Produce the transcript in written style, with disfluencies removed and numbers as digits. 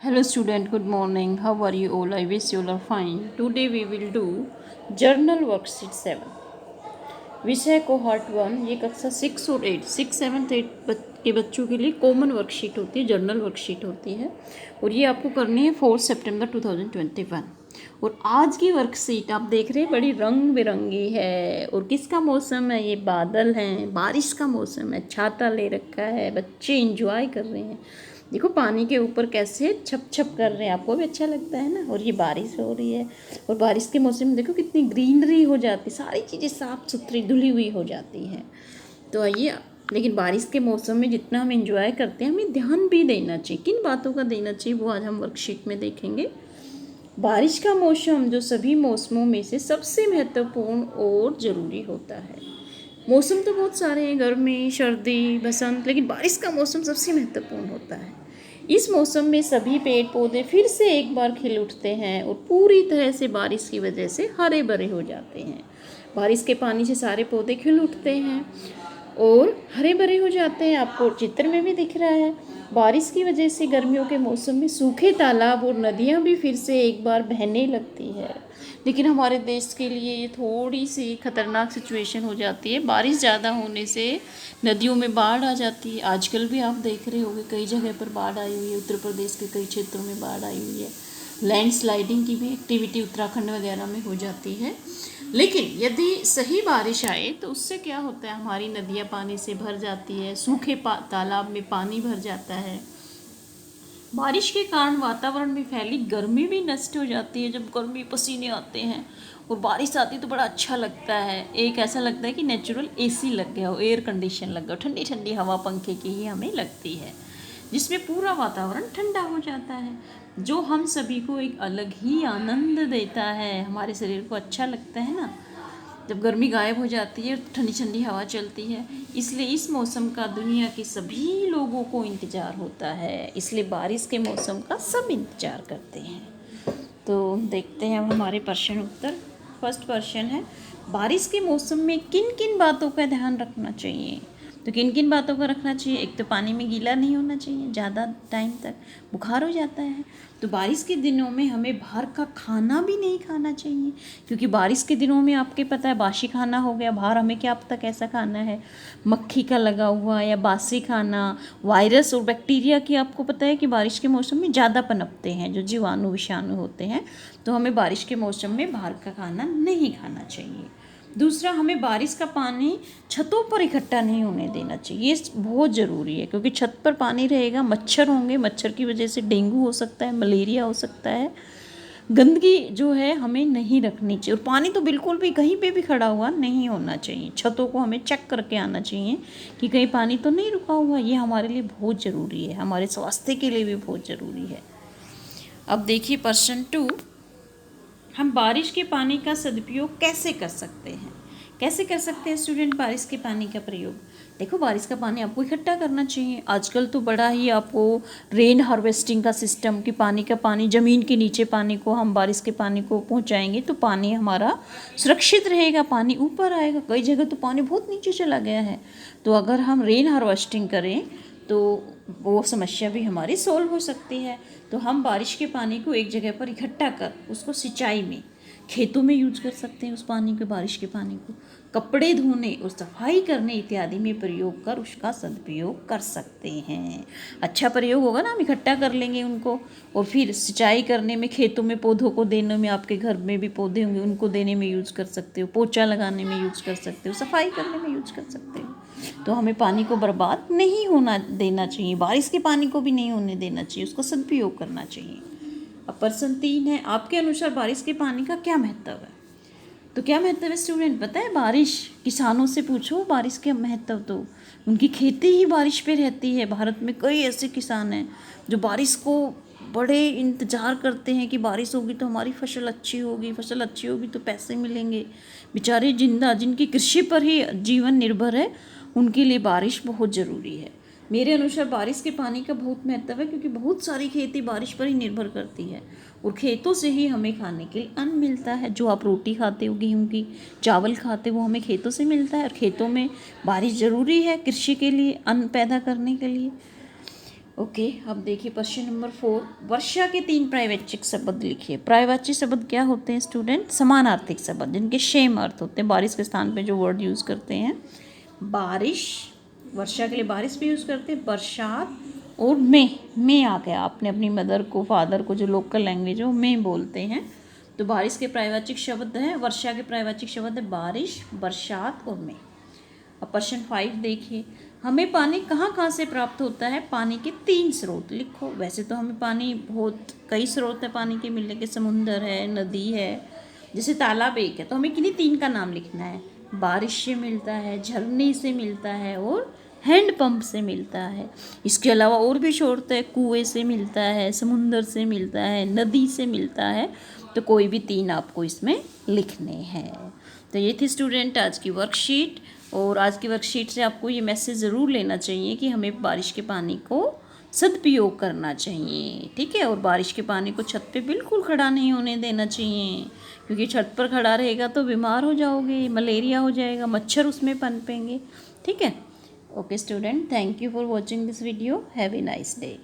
Hello student, good morning. How are you all? I wish you all are fine. Today we will do journal worksheet 7. विषय cohort 1 ये कक्षा 6 और 8 6 7 8 के बच्चों के लिए कॉमन वर्कशीट होती है, जर्नल वर्कशीट होती है और ये आपको करनी है 4 सितंबर 2021। और आज की वर्कशीट आप देख रहे हैं बड़ी रंग बिरंगी है। और किसका मौसम है? ये बादल हैं, बारिश का मौसम है, छाता ले रखा है, बच्चे इंजॉय कर रहे हैं। देखो पानी के ऊपर कैसे छप छप कर रहे हैं, आपको भी अच्छा लगता है ना। और ये बारिश हो रही है और बारिश के मौसम में देखो कितनी ग्रीनरी हो जाती, सारी चीज़ें साफ़ सुथरी धुली हुई हो जाती हैं। तो आइए, लेकिन बारिश के मौसम में जितना हम इंजॉय करते हैं हमें ध्यान भी देना चाहिए। किन बातों का देना चाहिए वो आज हम वर्कशीट में देखेंगे। बारिश का मौसम जो सभी मौसमों में से सबसे महत्वपूर्ण और ज़रूरी होता है। मौसम तो बहुत सारे हैं, गर्मी, सर्दी, बसंत, लेकिन बारिश का मौसम सबसे महत्वपूर्ण होता है। इस मौसम में सभी पेड़ पौधे फिर से एक बार खिल उठते हैं और पूरी तरह से बारिश की वजह से हरे भरे हो जाते हैं। बारिश के पानी से सारे पौधे खिल उठते हैं और हरे भरे हो जाते हैं, आपको चित्र में भी दिख रहा है। बारिश की वजह से गर्मियों के मौसम में सूखे तालाब और नदियाँ भी फिर से एक बार बहने लगती है। लेकिन हमारे देश के लिए ये थोड़ी सी खतरनाक सिचुएशन हो जाती है। बारिश ज़्यादा होने से नदियों में बाढ़ आ जाती है। आजकल भी आप देख रहे होंगे कई जगह पर बाढ़ आई हुई है, उत्तर प्रदेश के कई क्षेत्रों में बाढ़ आई हुई है। लैंडस्लाइडिंग की भी एक्टिविटी उत्तराखंड वगैरह में हो जाती है। लेकिन यदि सही बारिश आए तो उससे क्या होता है, हमारी नदियाँ पानी से भर जाती है, सूखे तालाब में पानी भर जाता है। बारिश के कारण वातावरण में फैली गर्मी भी नष्ट हो जाती है। जब गर्मी पसीने आते हैं और बारिश आती है तो बड़ा अच्छा लगता है। एक ऐसा लगता है कि नेचुरल एसी लग गया हो, एयर कंडीशन लग गया हो, ठंडी ठंडी हवा पंखे की ही हमें लगती है, जिसमें पूरा वातावरण ठंडा हो जाता है, जो हम सभी को एक अलग ही आनंद देता है। हमारे शरीर को अच्छा लगता है ना जब गर्मी गायब हो जाती है, ठंडी ठंडी हवा चलती है। इसलिए इस मौसम का दुनिया के सभी लोगों को इंतज़ार होता है। इसलिए बारिश के मौसम का सब इंतज़ार करते हैं। तो देखते हैं अब हमारे प्रश्न उत्तर। फर्स्ट प्रश्न है, बारिश के मौसम में किन किन बातों का ध्यान रखना चाहिए? तो किन किन बातों का रखना चाहिए? एक तो पानी में गीला नहीं होना चाहिए, ज़्यादा टाइम तक बुखार हो जाता है। तो बारिश के दिनों में हमें बाहर का खाना भी नहीं खाना चाहिए, क्योंकि बारिश के दिनों में आपके पता है बासी खाना हो गया बाहर। हमें क्या पता कैसा खाना है, मक्खी का लगा हुआ या बासी खाना, वायरस और बैक्टीरिया की आपको पता है कि बारिश के मौसम में ज़्यादा पनपते हैं, जो जीवाणु विषाणु होते हैं। तो हमें बारिश के मौसम में बाहर का खाना नहीं खाना चाहिए। दूसरा, हमें बारिश का पानी छतों पर इकट्ठा नहीं होने देना चाहिए। ये बहुत ज़रूरी है, क्योंकि छत पर पानी रहेगा, मच्छर होंगे, मच्छर की वजह से डेंगू हो सकता है, मलेरिया हो सकता है। गंदगी जो है हमें नहीं रखनी चाहिए। और पानी तो बिल्कुल भी कहीं पे भी खड़ा हुआ नहीं होना चाहिए। छतों को हमें चेक करके आना चाहिए कि कहीं पानी तो नहीं रुका हुआ। ये हमारे लिए बहुत ज़रूरी है, हमारे स्वास्थ्य के लिए भी बहुत ज़रूरी है। अब देखिए प्रश्न 2, हम बारिश के पानी का सदुपयोग कैसे कर सकते हैं? कैसे कर सकते हैं स्टूडेंट बारिश के पानी का प्रयोग? देखो, बारिश का पानी आपको इकट्ठा करना चाहिए। आजकल तो बड़ा ही आपको रेन हार्वेस्टिंग का सिस्टम, कि पानी का पानी ज़मीन के नीचे पानी को हम बारिश के पानी को पहुंचाएंगे तो पानी हमारा सुरक्षित रहेगा, पानी ऊपर आएगा। कई जगह तो पानी बहुत नीचे चला गया है। तो अगर हम रेन हार्वेस्टिंग करें तो वो समस्या भी हमारी सोल्व हो सकती है। तो हम बारिश के पानी को एक जगह पर इकट्ठा कर उसको सिंचाई में, खेतों में यूज कर सकते हैं। उस पानी को, बारिश के पानी को कपड़े धोने और सफाई करने इत्यादि में प्रयोग कर उसका सदुपयोग कर सकते हैं। अच्छा प्रयोग होगा ना, हम इकट्ठा कर लेंगे उनको और फिर सिंचाई करने में, खेतों में पौधों को देने में, आपके घर में भी पौधे होंगे उनको देने में यूज कर सकते हो, पोछा लगाने में यूज कर सकते हो, सफाई करने में यूज कर सकते हो। तो हमें पानी को बर्बाद नहीं होना देना चाहिए, बारिश के पानी को भी नहीं होने देना चाहिए, उसका सदुपयोग करना चाहिए। अब प्रश्न 3 है, आपके अनुसार बारिश के पानी का क्या महत्व है? तो क्या महत्व है स्टूडेंट, पता है? बारिश, किसानों से पूछो बारिश के महत्व, तो उनकी खेती ही बारिश पे रहती है। भारत में कई ऐसे किसान हैं जो बारिश को बड़े इंतज़ार करते हैं कि बारिश होगी तो हमारी फसल अच्छी होगी, फसल अच्छी होगी तो पैसे मिलेंगे। बेचारे जिनकी कृषि पर ही जीवन निर्भर है, उनके लिए बारिश बहुत ज़रूरी है। मेरे अनुसार बारिश के पानी का बहुत महत्व है, क्योंकि बहुत सारी खेती बारिश पर ही निर्भर करती है और खेतों से ही हमें खाने के लिए अन्न मिलता है। जो आप रोटी खाते हो, गेहूँ की, चावल खाते हो, वो हमें खेतों से मिलता है। और खेतों में बारिश ज़रूरी है कृषि के लिए, अन्न पैदा करने के लिए। ओके, अब देखिए क्वेश्चन नंबर 4। वर्षा के 3 पर्यायवाची शब्द लिखिए। पर्यायवाची शब्द क्या होते हैं स्टूडेंट? समानार्थक शब्द जिनके सेम अर्थ होते हैं। बारिश के स्थान पे जो वर्ड यूज़ करते हैं, बारिश, वर्षा के लिए बारिश भी यूज़ करते हैं, बरसात और मे आ गया। आपने अपनी मदर को, फादर को जो लोकल लैंग्वेज है वो मे बोलते हैं। तो बारिश के पर्यायवाची शब्द हैं, वर्षा के पर्यायवाची शब्द है बारिश, बरसात और मे। अब क्वेश्चन 5 देखिए, हमें पानी कहाँ कहाँ से प्राप्त होता है? पानी के 3 स्रोत लिखो। वैसे तो हमें पानी बहुत कई स्रोत है पानी के मिलने के, समुंदर है, नदी है, जैसे तालाब एक है, तो हमें किन्हीं 3 का नाम लिखना है। बारिश से मिलता है, झरने से मिलता है और हैंडपंप से मिलता है। इसके अलावा और भी स्रोत है, कुएं से मिलता है, समुंदर से मिलता है, नदी से मिलता है। तो कोई भी 3 आपको इसमें लिखने हैं। तो ये थी स्टूडेंट आज की वर्कशीट। और आज की वर्कशीट से आपको ये मैसेज ज़रूर लेना चाहिए कि हमें बारिश के पानी को सदुपयोग करना चाहिए, ठीक है। और बारिश के पानी को छत पे बिल्कुल खड़ा नहीं होने देना चाहिए, क्योंकि छत पर खड़ा रहेगा तो बीमार हो जाओगे, मलेरिया हो जाएगा, मच्छर उसमें पनपेंगे, ठीक है। Okay student, thank you for watching this video. Have a nice day.